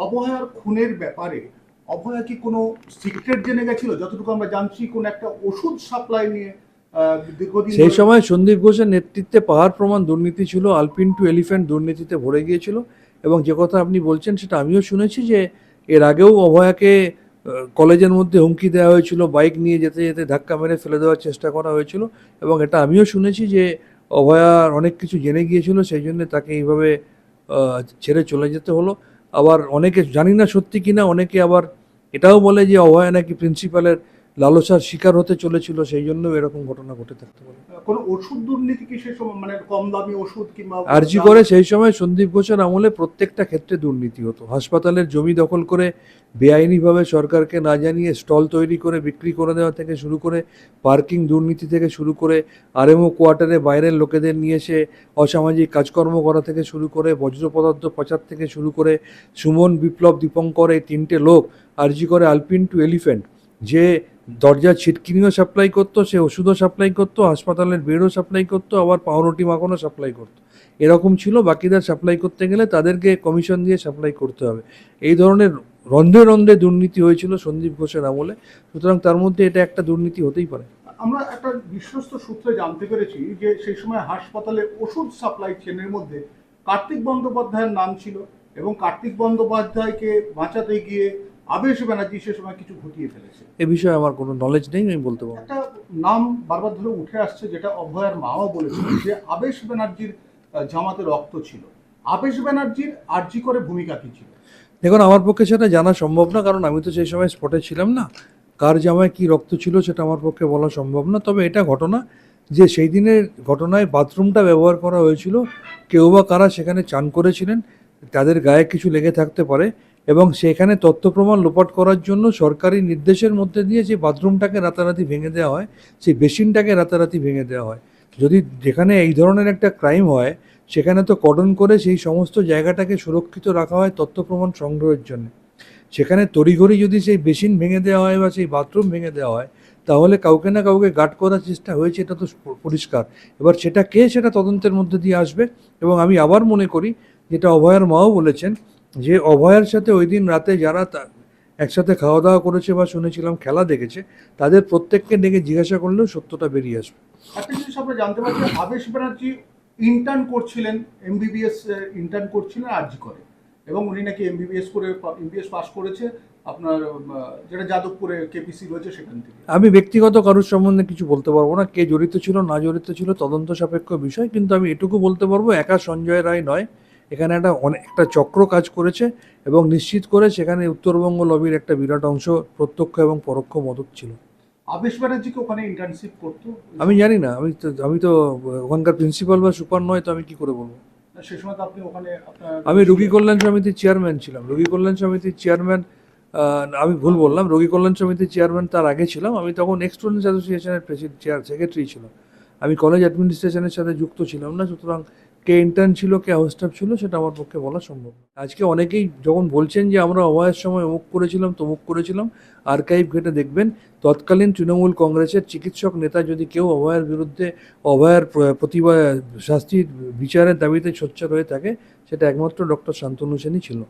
অভয়ার খুনের ব্যাপারে অভয়া কি কোনো সিক্রেট জেনে গেছিল? যতটুকু আমরা জানছি কোন একটা ওষুধ সাপ্লাই নিয়ে দীর্ঘদিন সেই ধরে। সময় সন্দীপ ঘোষের নেতৃত্বে পাহাড় প্রমাণ দুর্নীতি ছিল, আলপিন টু এলিফ্যান্ট দুর্নীতিতে ভরে গিয়েছিল। এবং যে কথা আপনি বলছেন সেটা আমিও শুনেছি যে এর আগেও অভয়াকে কলেজের মধ্যে হুমকি দেওয়া হয়েছিল, বাইক নিয়ে যেতে যেতে ধাক্কা মেরে ফেলে দেওয়ার চেষ্টা করা হয়েছিল। এবং এটা আমিও শুনেছি যে অভয়ার অনেক কিছু জেনে গিয়েছিল, সেই জন্য তাকে এইভাবে ছেড়ে চলে যেতে হলো। আবার অনেকে, জানি না সত্যি কিনা, অনেকে আবার এটাও বলে যে অভয়া নাকি প্রিন্সিপালের লালসার শিকার হতে চলেছিল, সেই জন্য এরকম ঘটনা ঘটে থাকতে পারে। কোনো ওষুধ দুর্নীতি কি সে সময়, মানে কম দামি ওষুধ কিংবা আরজি করে সেই সময় সন্দীপ ঘোষের আমলে প্রত্যেকটা ক্ষেত্রে দুর্নীতি হতো। হাসপাতালের জমি দখল করে বেআইনিভাবে সরকারকে না জানিয়ে স্টল তৈরি করে বিক্রি করে দেওয়া থেকে শুরু করে, পার্কিং দুর্নীতি থেকে শুরু করে, আরএমও কোয়ার্টারে বাইরের লোকেদের নিয়ে এসে অসামাজিক কাজকর্ম করা থেকে শুরু করে, বজ্র পদার্থ পাচার থেকে শুরু করে, সুমন, বিপ্লব, দীপঙ্কর, এই তিনটে লোক আরজি করে আলপিন টু এলিফ্যান্ট, যে দরজার ছিটকিনিও সাপ্লাই করতো, সে ওষুধও সাপ্লাই করতো, হাসপাতালের বেডও সাপ্লাই করতো, আবার পাউরুটি মাখনও সাপ্লাই করতো। এরকম ছিল। বাকিদের সাপ্লাই করতে গেলে তাদেরকে কমিশন দিয়ে সাপ্লাই করতে হবে। এই ধরনের রন্ধ্রে রন্ধ্রে দুর্নীতি হয়েছিল সন্দীপ ঘোষের আমলে। সুতরাং তার মধ্যে এটা একটা দুর্নীতি হতেই পারে। আমরা একটা বিশ্বস্ত সূত্রে জানতে পেরেছি যে সেই সময় হাসপাতালে ওষুধ সাপ্লাই চেনের মধ্যে কার্তিক বন্দ্যোপাধ্যায়ের নাম ছিল, এবং কার্তিক বন্দ্যোপাধ্যায়কে বাঁচাতে গিয়ে আবেশ ব্যানার্জি সে সময় কিছু ঘটিয়ে ফেলেছে। এ বিষয়ে আমার কোনো নলেজ নেই, আমি বলতে পারবো না। একটা নাম বারবার ধরে উঠে আসছে, যেটা অভয়ার মাও বলেছিল, যে আবেশ ব্যানার্জির জামাতে রক্ত ছিল। আবেশ ব্যানার্জির আরজি করে ভূমিকা কি ছিল? দেখুন, আমার পক্ষে সেটা জানা সম্ভব না, কারণ আমি তো সেই সময় স্পটে ছিলাম না। কার জামায় কী রক্ত ছিল সেটা আমার পক্ষে বলা সম্ভব না। তবে এটা ঘটনা যে সেই দিনের ঘটনায় বাথরুমটা ব্যবহার করা হয়েছিল, কেউ বা কারা সেখানে চান করেছিলেন, তাদের গায়ে কিছু লেগে থাকতে পারে। এবং সেখানে তথ্য প্রমাণ লোপাট করার জন্য সরকারি নির্দেশের মধ্যে দিয়ে যে বাথরুমটাকে রাতারাতি ভেঙে দেওয়া হয়, সেই বেসিনটাকে রাতারাতি ভেঙে দেওয়া হয়। যদি যেখানে এই ধরনের একটা ক্রাইম হয়, সেখানে তো কর্ডন করে সেই সমস্ত জায়গাটাকে সুরক্ষিত রাখা হয় তথ্য প্রমাণ সংগ্রহের জন্য। সেখানে তড়িঘড়ি যদি সেই বেসিন ভেঙে দেওয়া হয় বা সেই বাথরুম ভেঙে দেওয়া হয়, তাহলে কাউকে না কাউকে গার্ড করার চেষ্টা হয়েছে, এটা তো পরিষ্কার। এবার সেটা কে, সেটা তদন্তের মধ্যে দিয়ে আসবে। এবং আমি আবার মনে করি, যেটা অভয়ার মাও বলেছেন, যে অভয়ার সাথে ওই দিন রাতে যারা একসাথে খাওয়া দাওয়া করেছে বা শুনেছিলাম খেলা দেখেছে, তাদের প্রত্যেককে ডেকে জিজ্ঞাসা করলেও সত্যটা বেরিয়ে আসবে। একটা জিনিস আমরা জানতে পারছি, আবেশ ব্যানার্জি ইন্টার্ন করছিলেন, এমবিবিএস ইন্টার্ন করছিলেন আরজি করে, এবং উনি নাকি এমবিবিএস পাস করেছে আপনার যেটা যাদবপুরে কেপিসি রয়েছে সেখান থেকে। আমি ব্যক্তিগত কারোর সম্বন্ধে কিছু বলতে পারবো না, কে জড়িত ছিল না জড়িত ছিল তদন্ত সাপেক্ষ বিষয়। কিন্তু আমি এটুকু বলতে পারবো, একা সঞ্জয় রায় নয়, এখানে একটা চক্র কাজ করেছে, এবং নিশ্চিত করে সেখানে উত্তরবঙ্গ লবির একটা বিরাট অংশ প্রত্যক্ষ এবং পরোক্ষ মদত ছিল। আবেশ ব্যানার্জিকে ওখানে ইন্টার্নশিপ করতো? আমি জানি না, আমি তো ওখানকার প্রিন্সিপাল বা সুপার নয়, তো আমি কি করে বলবো। সে সময় তো আপনি ওখানে আপনার আমি রোগী কল্যাণ সমিতির চেয়ারম্যান ছিলাম। রোগী কল্যাণ সমিতির চেয়ারম্যান, আমি ভুল বললাম, রোগী কল্যাণ সমিতির চেয়ারম্যান তার আগে ছিলাম। আমি তখন স্টুডেন্টস অ্যাসোসিয়েশনের সেক্রেটারি ছিলাম। আমি কলেজ অ্যাডমিনিস্ট্রেশনের সাথে যুক্ত ছিলাম না। সুতরাং কে ইন্টার্ন ছিল, কে হাউস স্টাফ ছিল, সেটা আমার পক্ষে বলা সম্ভব না। আজকে অনেকেই যখন বলছেন যে আমরা অভয়ের সময় অমুক করেছিলাম তমুক করেছিলাম, আর্কাইভ ঘেটে দেখবেন তৎকালীন তৃণমূল কংগ্রেসের চিকিৎসক নেতা যদি কেউ অভয়ের বিরুদ্ধে, অভয়ের প্রতিবাদ, শাস্তির বিচারের দাবিতে সোচ্চার হয়ে থাকে, সেটা একমাত্র ডক্টর শান্তনু সেনই ছিল।